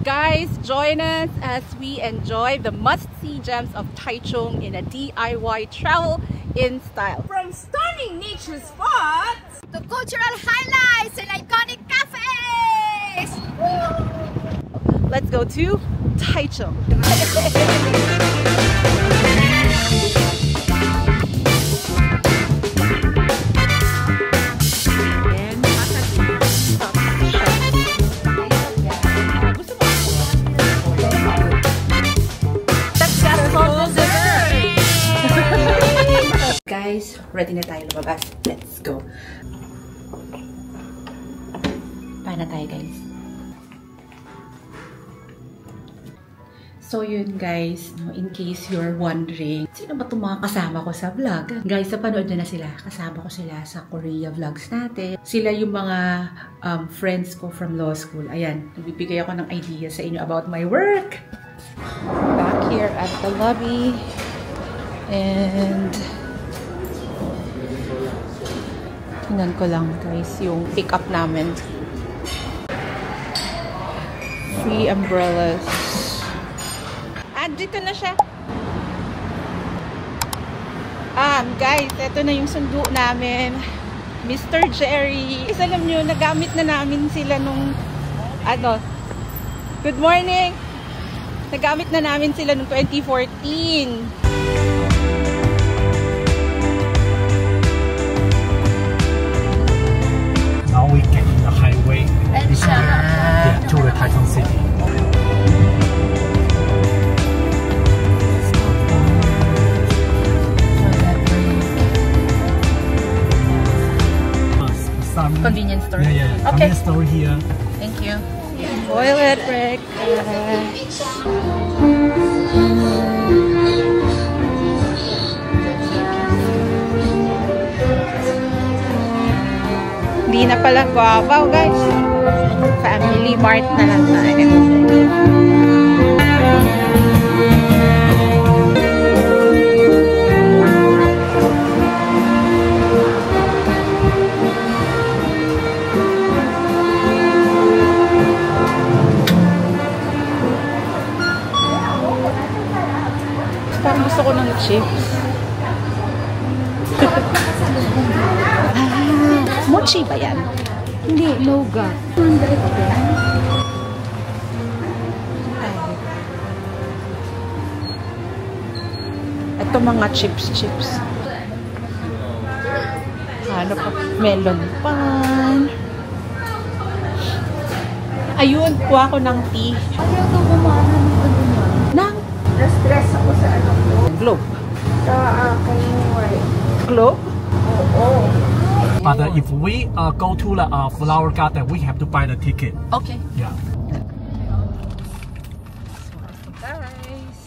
Guys, join us as we enjoy the must-see gems of Taichung in a DIY travel in style. From stunning nature spots to cultural highlights and iconic cafes! Let's go to Taichung. Guys, ready na tayo lumabas. Let's go. Paano tayo, guys? So yun guys, in case you're wondering, sino ba itong mga kasama ko sa vlog? Guys, napanood nyo na sila. Kasama ko sila sa Korea vlogs natin. Sila yung mga friends ko from law school. Ayan, nagbibigay ako ng idea sa inyo about my work. Back here at the lobby. And tingnan ko lang guys yung pick up namin. Free umbrellas. Dito na siya. Guys, ito na yung sundo namin. Mr. Jerry. Alam nyo, nagamit na namin sila nung good morning. Nagamit na namin sila nung 2014. Now we get in the highway to the Taichung City. Convenience store. Yeah. Okay. Convenience store here. Thank you. Toilet break. Hindi na pala guwabaw guys. Family Mart na lang tayo. Parang gusto ko ng chips. Mochi ba yan? Hindi, loga. Ito mga chips. Ano pa? Melon pan. Ayun, kuha ko ng tea. Ayaw ko kumana Nang? Na-stress ako sa ano ko. Globe. Sa aking work. Globe? Oo. But if we go to the flower garden, we have to buy the ticket. Okay. Yeah. Guys.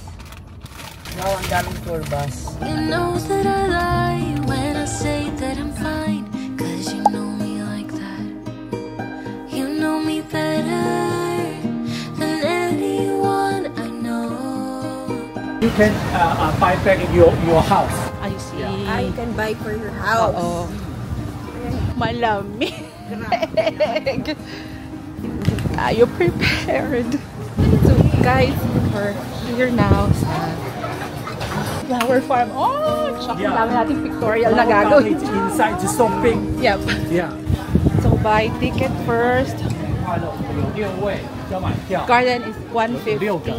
Now ang daming tour bus. You know that I lie when I say that I'm fine, 'cause you know me like that. You know me better than anyone I know. You can buy back your house. I see. I can buy for your house. Oo. Malamig. Tayo prepared. So guys, we're here now sa flower farm. Oh, tsaka dami nating pictorial na gagawin. Inside is so big. Yep. Yeah. So buy ticket first. Garden is 150. Okay.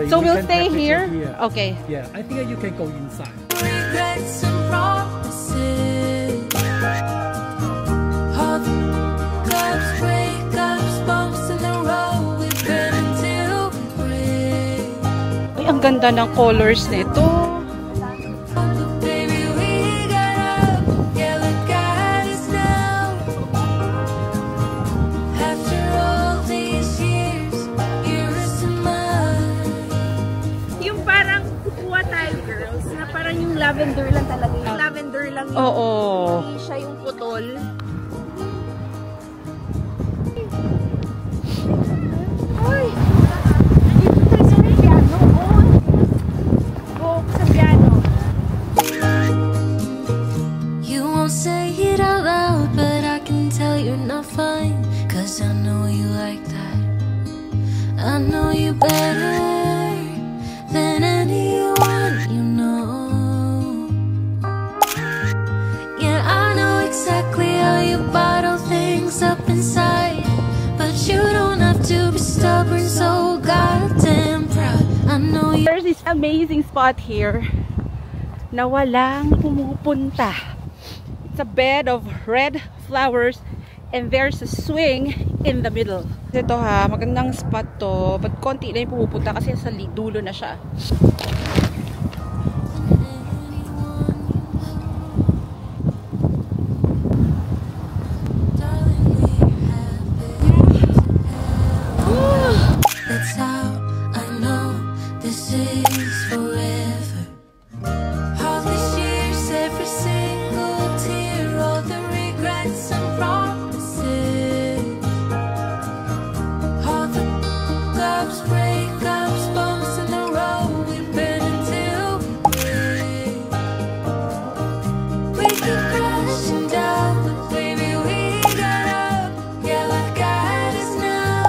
So we'll stay here? Okay. Yeah, I think you can go inside. Regrets and promises. All the clubs, breakups, bumps in the road. We've been until we break. Ay, ang ganda ng colors nito. But baby, we got up. Yeah, look at us now. After all these years, yours and mine. Yung parang kukuha tayo girls, na parang yung lavender lang talaga. Yung lavender lang yung Oo. hindi siya yung putol. Ay! Dito tayo sa piano. Oh, sa piano. You won't say it out loud, but I can tell you're not fine, 'cause I know you like that. I know you better than anyone you know. Yeah, I know exactly how you bottle things up inside, but you don't have to be stubborn, so goddamn proud. I know you. There's this amazing spot here na walang pumupunta. It's a bed of red flowers and there's a swing in the middle. Ito ha, magandang spot to, but konti lang yung pumupunta kasi sa dulo na siya. That's how I know this is forever. All these years, every single tear, all the regrets and promises, all the ups, breakups, bumps in the road we've been until we keep crashing down, but baby we got up. Yeah, what got us now.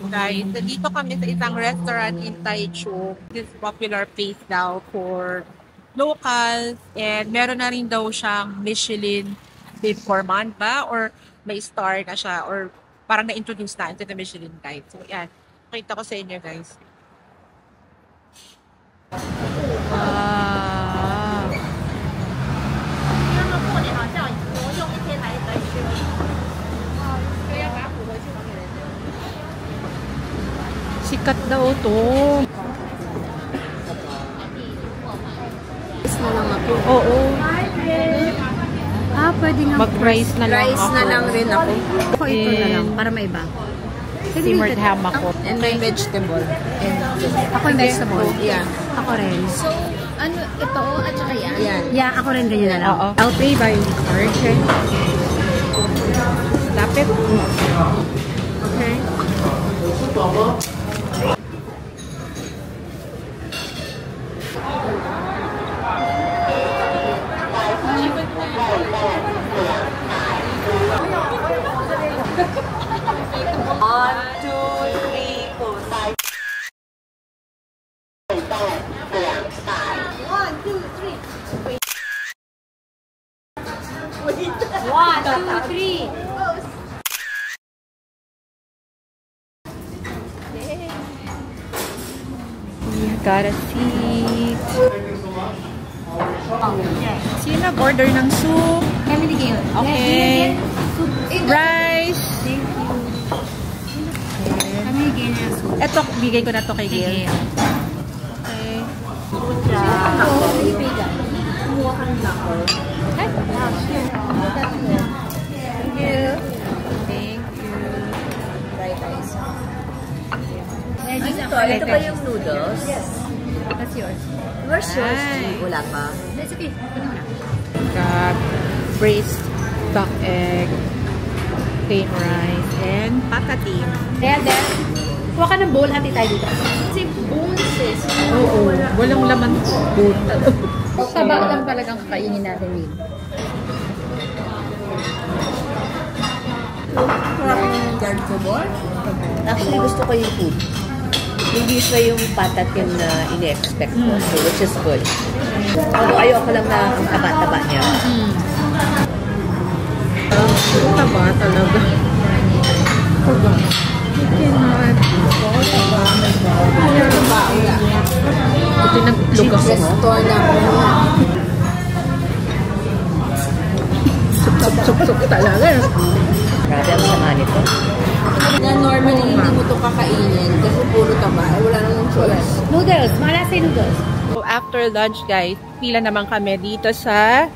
Guys, dito kami sa isang restaurant in Taichung. This is popular place daw for locals and meron na rin daw siyang Michelin Bib Gourmand ba? Or may star na siya or parang na-introduce na into the Michelin Guide. So yan, pakita ko sa inyo guys. Sikat daw to. Rice na lang ako. Oo. Pwede nga. Mag-rice na lang Rice ako. na lang rin ako. Ako ito na lang, And para may iba. simmered ham ako. And may vegetable. And ako yung vegetable. Yeah. Ako rin. So, ano, ito at saka yan? Yan. Yeah, ako rin ganyan na lang. Oo. I'll pay by card. Okay. Lapit. Okay. Got a seat. Sino nag-order ng soup? Kami ni Gail. Okay. Rice. Thank you. Kami ni Gail na soup. Ito, bigay ko na to kay Gail. Okay. Kumuha ka ng locker. Thank you. Thank you. Fried rice. Ito ba yung noodles? Yes. That's yours. Where's yours? Wala pa. That's okay. Got braised duck egg, plain rice, and patatim. There. Kuha ka ng bowl, hati tayo dito. Kasi bones sis. Oo. Walang laman bone. Taba lang talagang kakainin natin dito. Sarap yung guard ko boy. Actually, gusto ko yung food. Hindi siya yung patatim na ini-expect ko. So, which is good. Although ayoko lang na ang taba-taba niya. Taba talaga. Ito nag-look ako. Store na ako. Sup-sup talaga. Grabe ang sama nito. Na normally hindi mo ito kakainin kasi puro taba. Wala namang choice. Noodles. Malasa yung noodles. So after lunch guys, pila naman kami dito sa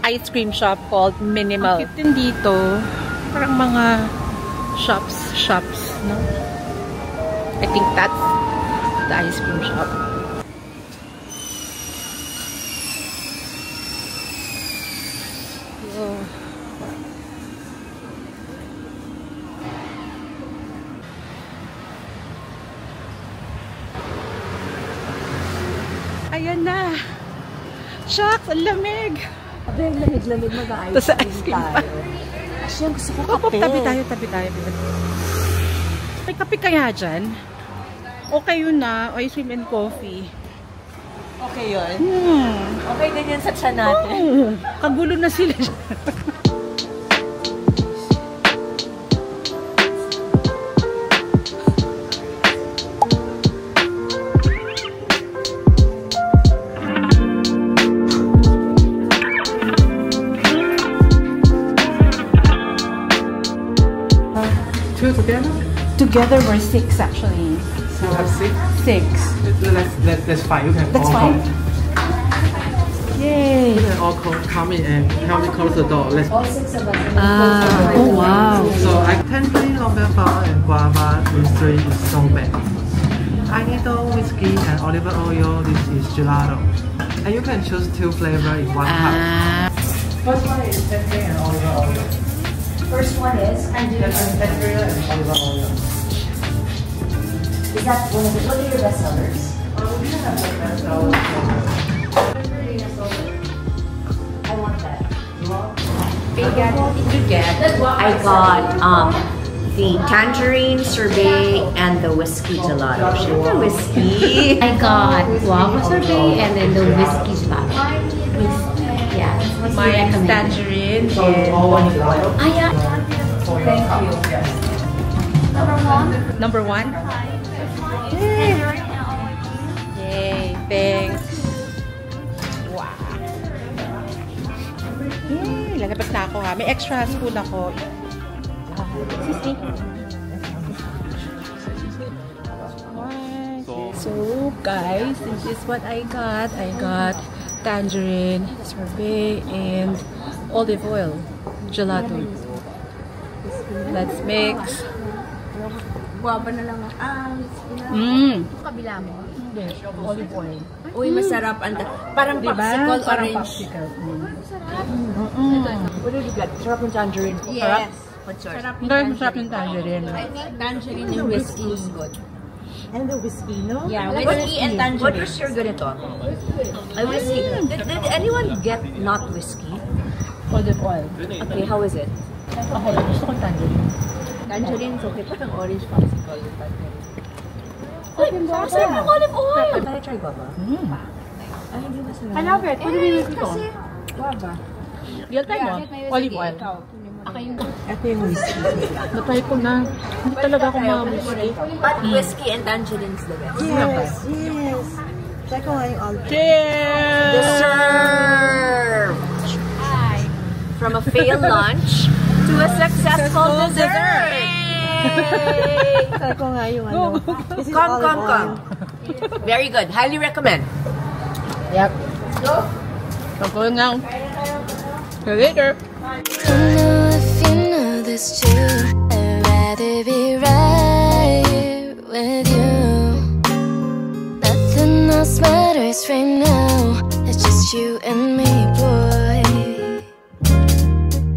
ice cream shop called Minimal. Ang cute din dito. Parang mga shops, no? I think that's the ice cream shop. Oh. Ayan na. Shucks, ang lamig. Abay, lamig-lamig mag-ice Tapos ice cream pa. Asya, gusto ko Opo, kape. tabi tayo. May kape kaya dyan? Okay yun na. Ice cream and coffee. Okay yun? Okay din yun sa tiyan natin. Kagulo na sila dyan. Two together? Together we're 6 actually. You have 6? 6. That's fine. You can That's all fine. come. Yay! You can all come in and help me close the door. Let's. Oh wow. So I tangerine longer bar and guava mystery is so bad. I need the whiskey and olive oil. This is gelato. And you can choose 2 flavors in 1 cup. First one is tangerine and olive oil. First one is, Tangerine and olive oil. is that one of the, what are your best sellers? We have the best seller. I want that. You want? I got the tangerine sorbet and the whiskey gelato. Syempre whiskey. I got guava sorbet and then the whiskey gelato. Yeah. What's My your recommendation? tangerine So it's all one gelato. Thank you. Yes. Number 1? Yay! Thanks. Wow. Yay! Lalabas na ako ha. May extra spoon ako. So guys, this is what I got. I got tangerine, sorbet, and olive oil gelato. Let's mix. Guwaba na lang. Kabila mo? Olive oil. Uy, masarap. Parang popsicle Parang orange. popsicle. What did you get? Sarap ng tangerine. Yes. What's yours? Sarap Ang gawin masarap yung tangerine. tangerine and whiskey is good. And the whiskey, no? Yeah, Whiskey and tangerine. What was your ganito? A whiskey. Did anyone get not whiskey? Olive oil. Okay, how is it? Ako, gusto ko tangerine. Tangerine is okay. Parang orange popsicle yung tangerine. Uy, masarap ng olive oil! Can I try guava? Ay, hindi masarap. I love it. What do you ito? Guwaba. Real time mo? Olive oil. Ito yung whiskey. Natry ko na. Hindi talaga ako ma-whiskey. But whiskey and tangerine is the best. Yes. Try ko nga yung olive. Cheers! Serve! From a failed lunch to a successful dessert! Try ko nga yung ano. This is olive oil. Come. Very good. Highly recommend. Yep. Tapos nga. See you later. I know if you know this too, I'd rather be right here with you. Nothing else matters right now. It's just you and me, boy.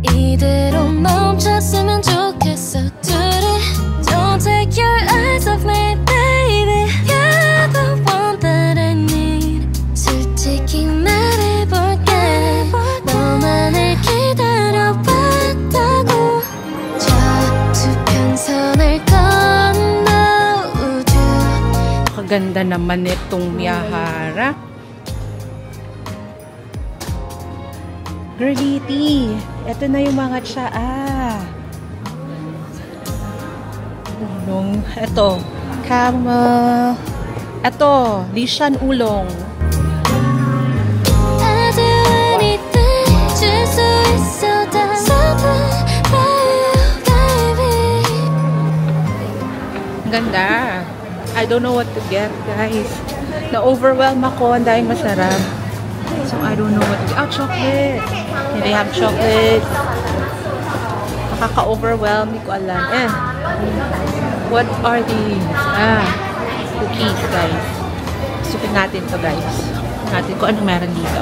이대로 멈췄으면 좋겠어, 둘이. Don't take your eyes off me, baby. You're the one that I need. 솔직히 말해볼게. 너만을 기다려봤다고. 저 수평선을 건너 우주. Kaganda naman itong Miyahara. Girlity, ito na yung mga tsaa. Ulong, ito, camel. Ito, Lishan Ulong. I do anything 줄 수 있어 다 something about you, baby. Ang ganda. I don't know what to get, guys. Na-overwhelm ako. Ang daming masarap. So, I don't know what to get. Oh, chocolate. They have chocolate. Nakaka-overwhelm. Hindi ko alam. What are these? Cookies, guys. Sukin natin to, guys. Natin kung anong meron dito.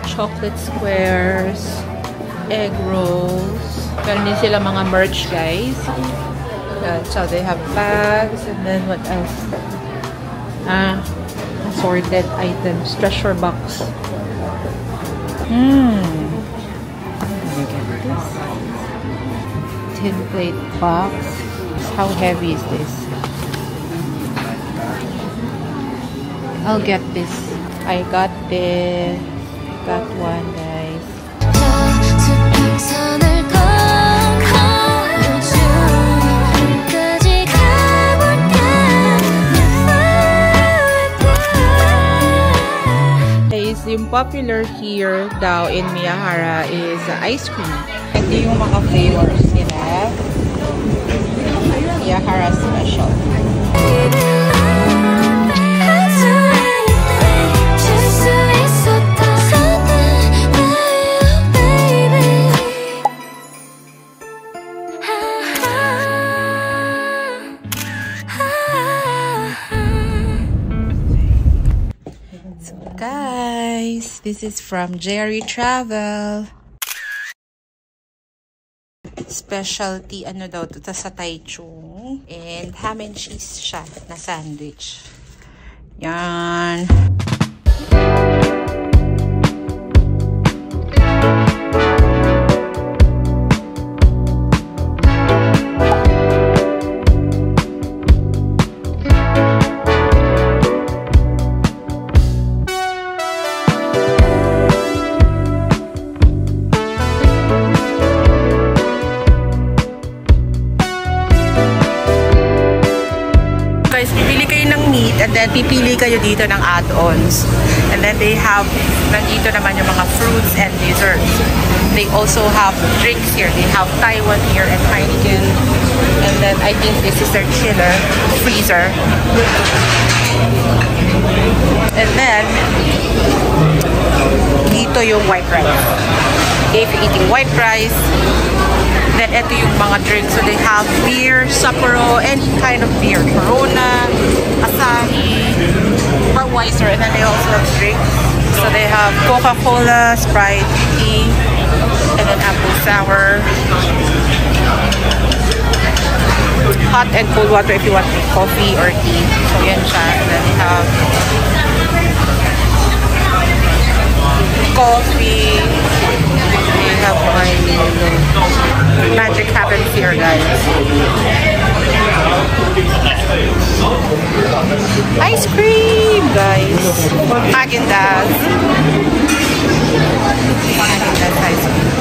Chocolate squares. Egg rolls. Meron din sila mga merch, guys. So they have bags, and then what else? Assorted items, treasure box. Look at this. Tin plate box. How heavy is this? I'll get this. I got this. Got one, guys. Yung popular here daw in Miyahara is ice cream. Ito yung mga flavors nila. Miyahara special. Guys, this is from Jerry Travel. Specialty ano daw to sa Taichung, and ham and cheese siya na sandwich. Yan. And then, pipili kayo dito ng add-ons. And then, they have, nandito naman yung mga fruits and desserts. They also have drinks here. They have Taiwan here and Heineken. And then, I think this is their chiller, freezer. And then, dito yung white rice. If you're eating white rice, then ito yung mga drinks. So they have beer, Sapporo, any kind of beer. Corona, Asahi, Budweiser, and then they also have drinks. So they have Coca-Cola, Sprite, tea, and then apple sour. Hot and cold water if you want coffee or tea. So yan siya. And then they have coffee. They have my magic happens here, guys. Ice cream, guys. Häagen-Dazs. Häagen-Dazs ice cream.